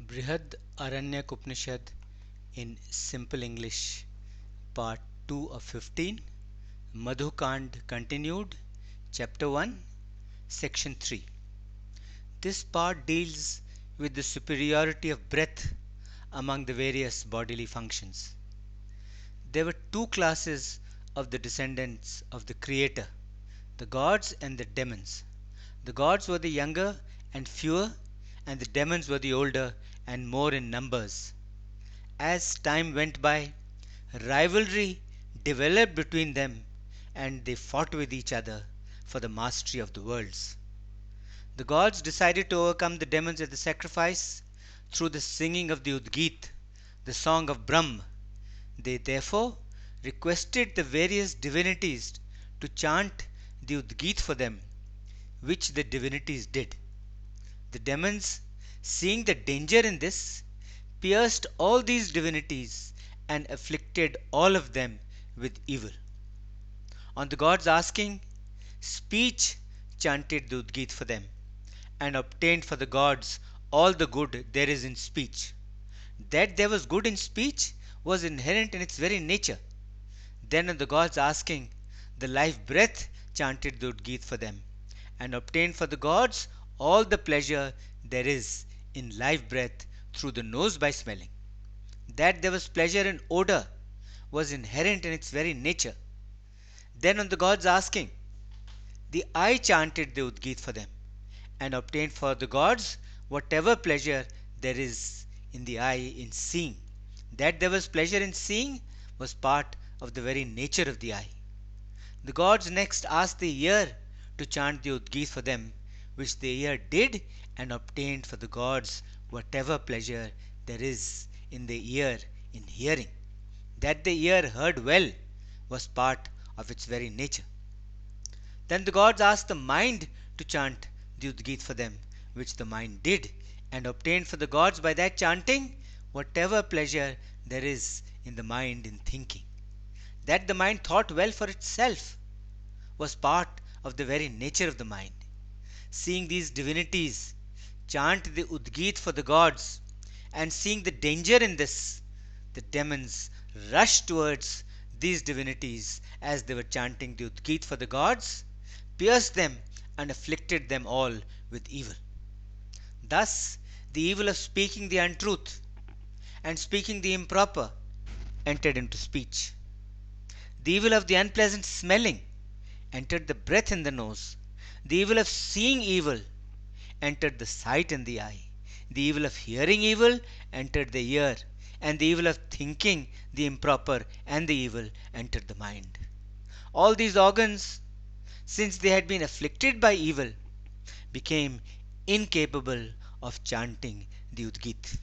Brihad Aranyaka Upanishad in simple English, part 2 of 15, Madhu continued, chapter 1, section 3. This part deals with the superiority of breath among the various bodily functions. There were two classes of the descendants of the Creator, the gods and the demons. The gods were the younger and fewer, and the demons were the older and more in numbers. As time went by, rivalry developed between them and they fought with each other for the mastery of the worlds. The gods decided to overcome the demons at the sacrifice through the singing of the Udgit, the song of Brahm. They therefore requested the various divinities to chant the Udgit for them, which the divinities did. The demons, seeing the danger in this, pierced all these divinities and afflicted all of them with evil. On the gods asking, speech chanted the Udgit for them, and obtained for the gods all the good there is in speech. That there was good in speech was inherent in its very nature. Then on the gods asking, the life breath chanted the Udgit for them, and obtained for the gods all the pleasure there is in life breath through the nose by smelling. That there was pleasure in odor was inherent in its very nature. Then on the gods asking, the eye chanted the Udgit for them, and obtained for the gods whatever pleasure there is in the eye in seeing. That there was pleasure in seeing was part of the very nature of the eye. The gods next asked the ear to chant the Udgit for them, which the ear did, and obtained for the gods whatever pleasure there is in the ear in hearing. That the ear heard well was part of its very nature. Then the gods asked the mind to chant the Udgit for them, which the mind did, and obtained for the gods by that chanting whatever pleasure there is in the mind in thinking. That the mind thought well for itself was part of the very nature of the mind. Seeing these divinities chant the Udgit for the gods, and seeing the danger in this, the demons rushed towards these divinities as they were chanting the Udgit for the gods, pierced them, and afflicted them all with evil. Thus, the evil of speaking the untruth and speaking the improper entered into speech. The evil of the unpleasant smelling entered the breath in the nose. The evil of seeing evil entered the sight in the eye. The evil of hearing evil entered the ear, and the evil of thinking the improper and the evil entered the mind. All these organs, since they had been afflicted by evil, became incapable of chanting the Udgit.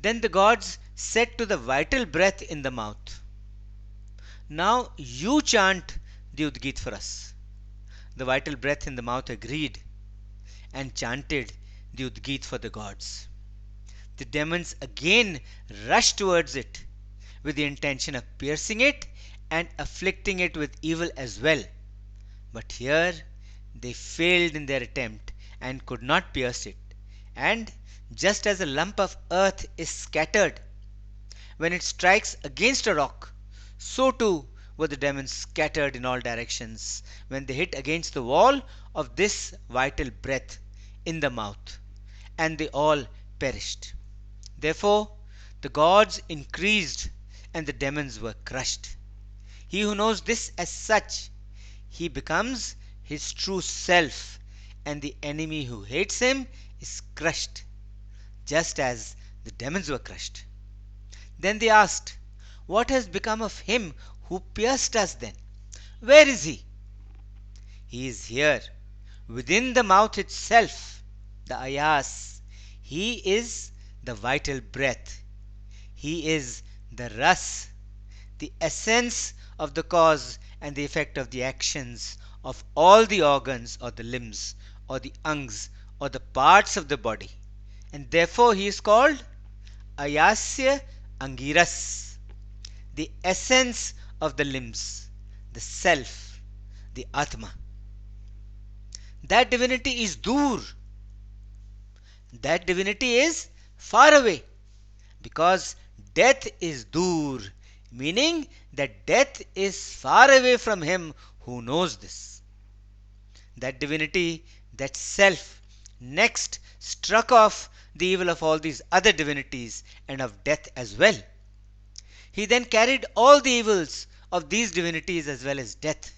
Then the gods said to the vital breath in the mouth, now you chant the Udgit for us. The vital breath in the mouth agreed and chanted the Udgit for the gods. The demons again rushed towards it with the intention of piercing it and afflicting it with evil as well. But here they failed in their attempt and could not pierce it. And just as a lump of earth is scattered when it strikes against a rock, so too were the demons scattered in all directions when they hit against the wall of this vital breath in the mouth, and they all perished. Therefore, the gods increased and the demons were crushed. He who knows this as such, he becomes his true self, and the enemy who hates him is crushed, just as the demons were crushed. Then they asked, what has become of him who pierced us then? Where is he? He is here, within the mouth itself, the ayas. He is the vital breath. He is the ras, the essence of the cause and the effect of the actions of all the organs or the limbs or the angs or the parts of the body. And therefore he is called Ayasya Angiras, the essence of the limbs, the self, the Atma. That divinity is Dur. That divinity is far away, because death is dur, meaning that death is far away from him who knows this. That divinity, that self, next struck off the evil of all these other divinities and of death as well. He then carried all the evils of these divinities as well as death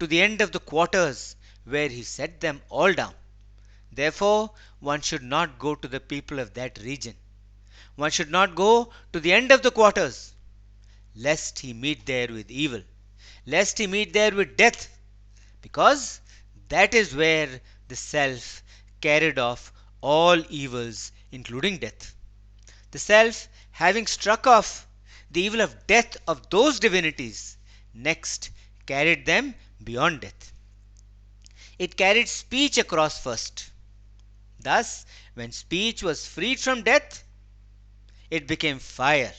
to the end of the quarters, where he set them all down. Therefore, one should not go to the people of that region. One should not go to the end of the quarters, lest he meet there with evil, lest he meet there with death, because that is where the self carried off all evils, including death. The self, having struck off the evil of death of those divinities, next carried them beyond death. It carried speech across first. Thus, when speech was freed from death, it became fire.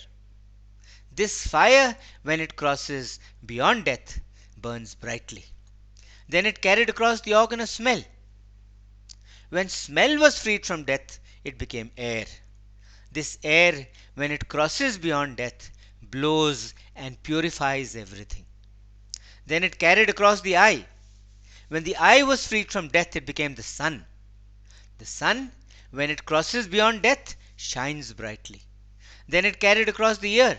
This fire, when it crosses beyond death, burns brightly. Then it carried across the organ of smell. When smell was freed from death, it became air. This air, when it crosses beyond death, blows and purifies everything. Then it carried across the eye. When the eye was freed from death, it became the sun. The sun, when it crosses beyond death, shines brightly. Then it carried across the ear.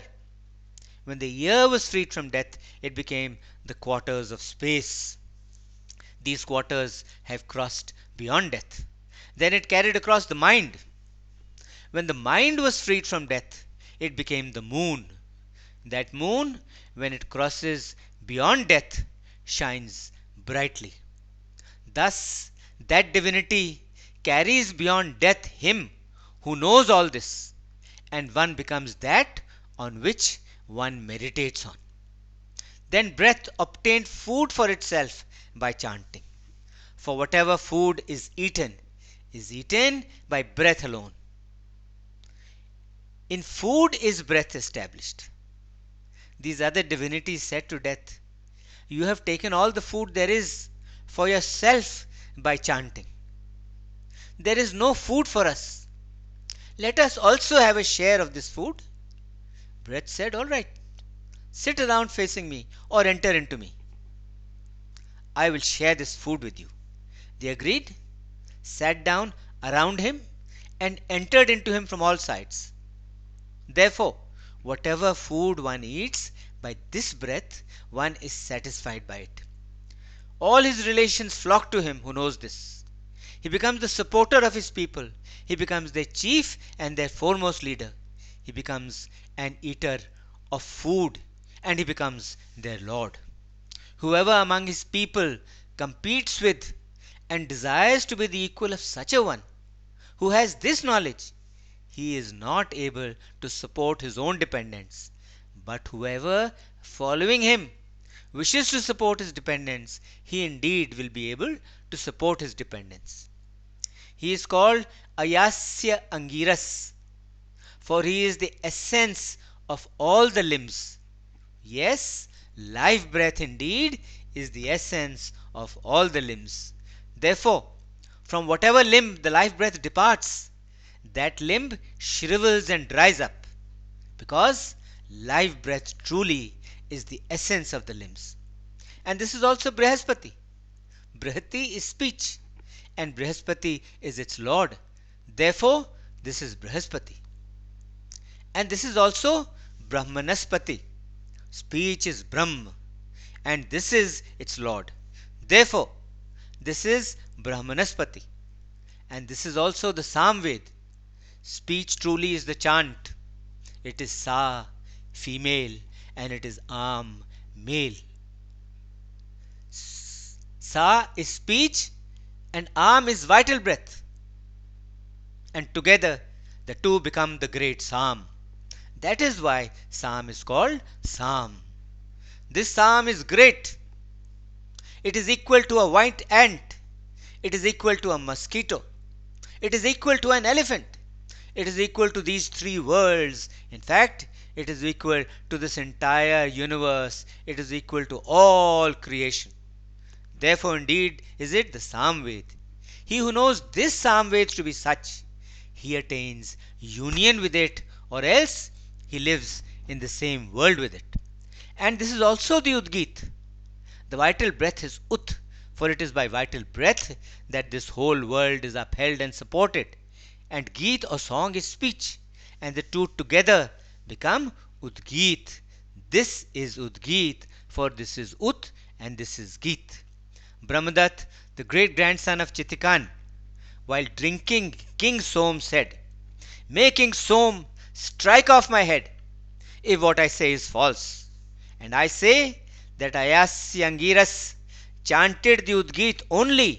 When the ear was freed from death, it became the quarters of space. These quarters have crossed beyond death. Then it carried across the mind. When the mind was freed from death, it became the moon. That moon, when it crosses beyond death, shines brightly. Thus, that divinity carries beyond death him who knows all this, and one becomes that on which one meditates on. Then breath obtained food for itself by chanting. For whatever food is eaten by breath alone. In food is breath established. These other divinities said to death, "You have taken all the food there is for yourself by chanting. There is no food for us. Let us also have a share of this food." Breath said, "All right, sit around facing me or enter into me. I will share this food with you." They agreed, sat down around him, and entered into him from all sides. Therefore, whatever food one eats by this breath, one is satisfied by it. All his relations flock to him who knows this. He becomes the supporter of his people. He becomes their chief and their foremost leader. He becomes an eater of food, and he becomes their lord. Whoever among his people competes with and desires to be the equal of such a one who has this knowledge, he is not able to support his own dependents. But whoever, following him, wishes to support his dependents, he indeed will be able to support his dependents. He is called Ayasya Angiras, for he is the essence of all the limbs. Yes, life breath indeed is the essence of all the limbs. Therefore, from whatever limb the life breath departs, that limb shrivels and dries up, because life breath truly is the essence of the limbs. And this is also Brihaspati. Brihati is speech, and Brihaspati is its lord. Therefore, this is Brihaspati. And this is also Brahmanaspati. Speech is Brahm, and this is its lord. Therefore, this is Brahmanaspati. And this is also the Samved. Speech truly is the chant. It is Sa, female, and it is Am, male. Sa is speech, and Am is vital breath. And together, the two become the great Psalm. That is why Psalm is called Psalm. This Psalm is great. It is equal to a white ant. It is equal to a mosquito. It is equal to an elephant. It is equal to these three worlds. In fact, it is equal to this entire universe. It is equal to all creation. Therefore, indeed, is it the Samved. He who knows this Samved to be such, he attains union with it, or else he lives in the same world with it. And this is also the Udgit. The vital breath is Ut, for it is by vital breath that this whole world is upheld and supported. And Geet or song is speech, and the two together become Udgit. This is Udgit, for this is Ut and this is Geet. Brahmadat, the great grandson of Chitikan, while drinking King Som said, "May King Som strike off my head if what I say is false. And I say that Ayasyangiras chanted the Udgit only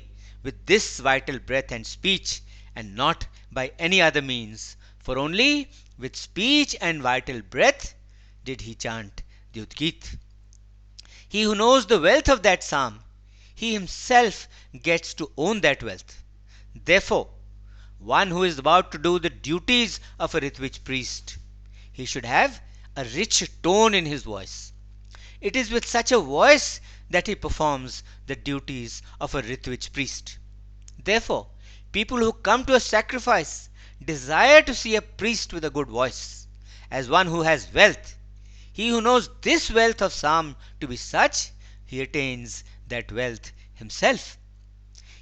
with this vital breath and speech, and not by any other means, for only with speech and vital breath did he chant the Udgit. He who knows the wealth of that psalm, he himself gets to own that wealth. Therefore, one who is about to do the duties of a Ritvich priest, he should have a rich tone in his voice. It is with such a voice that he performs the duties of a Ritvich priest. Therefore, people who come to a sacrifice desire to see a priest with a good voice, as one who has wealth. He who knows this wealth of psalm to be such, he attains that wealth himself.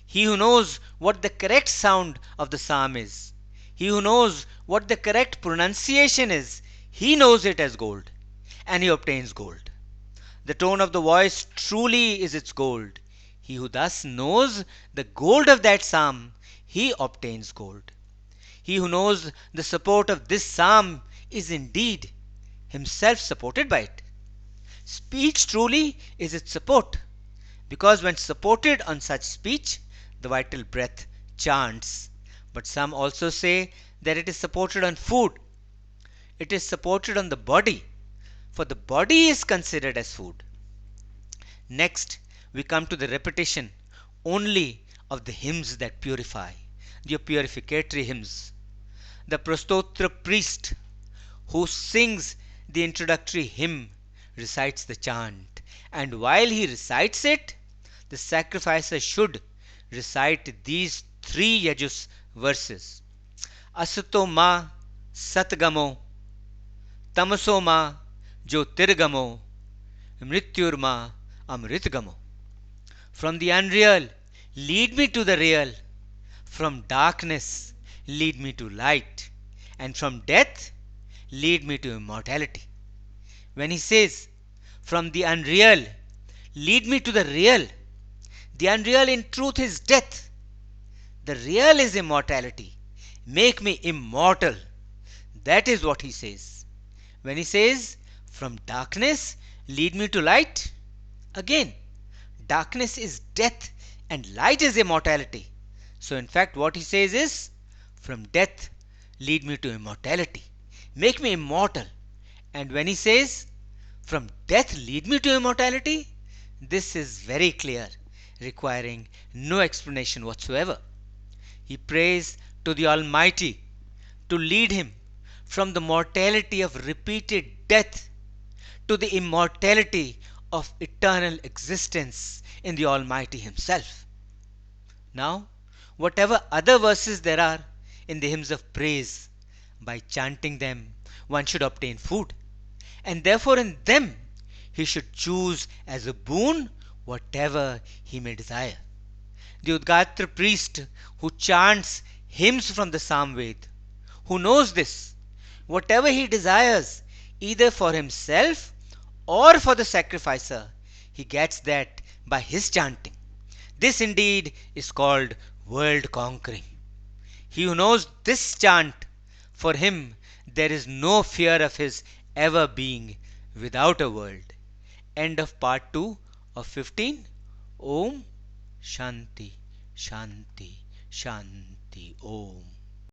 He who knows what the correct sound of the psalm is, he who knows what the correct pronunciation is, he knows it as gold, and he obtains gold. The tone of the voice truly is its gold. He who thus knows the gold of that psalm, he obtains gold. He who knows the support of this psalm is indeed himself supported by it. Speech truly is its support, because when supported on such speech, the vital breath chants. But some also say that it is supported on food. It is supported on the body, for the body is considered as food. Next, we come to the repetition only of the hymns that purify, the purificatory hymns. The Prastotra priest who sings the introductory hymn recites the chant, and while he recites it, the sacrificer should recite these three Yajus verses. Asato ma satgamo, tamaso ma jyotirgamo, mrityurma amritgamo. From the unreal, lead me to the real. From darkness, lead me to light. And from death, lead me to immortality. When he says, from the unreal, lead me to the real, the unreal in truth is death. The real is immortality. Make me immortal. That is what he says. When he says, from darkness, lead me to light, again, darkness is death and light is immortality. So in fact what he says is, from death lead me to immortality. Make me immortal. And when he says, from death lead me to immortality, this is very clear, requiring no explanation whatsoever. He prays to the Almighty to lead him from the mortality of repeated death to the immortality of eternal existence in the Almighty Himself. Now, whatever other verses there are in the hymns of praise, by chanting them, one should obtain food, and therefore in them he should choose as a boon whatever he may desire. The Udgatra priest who chants hymns from the Samved, who knows this, whatever he desires, either for himself or for the sacrificer, he gets that by his chanting. This indeed is called world conquering. He who knows this chant, for him there is no fear of his ever being without a world. End of part 2 of 15. Om Shanti Shanti Shanti Om.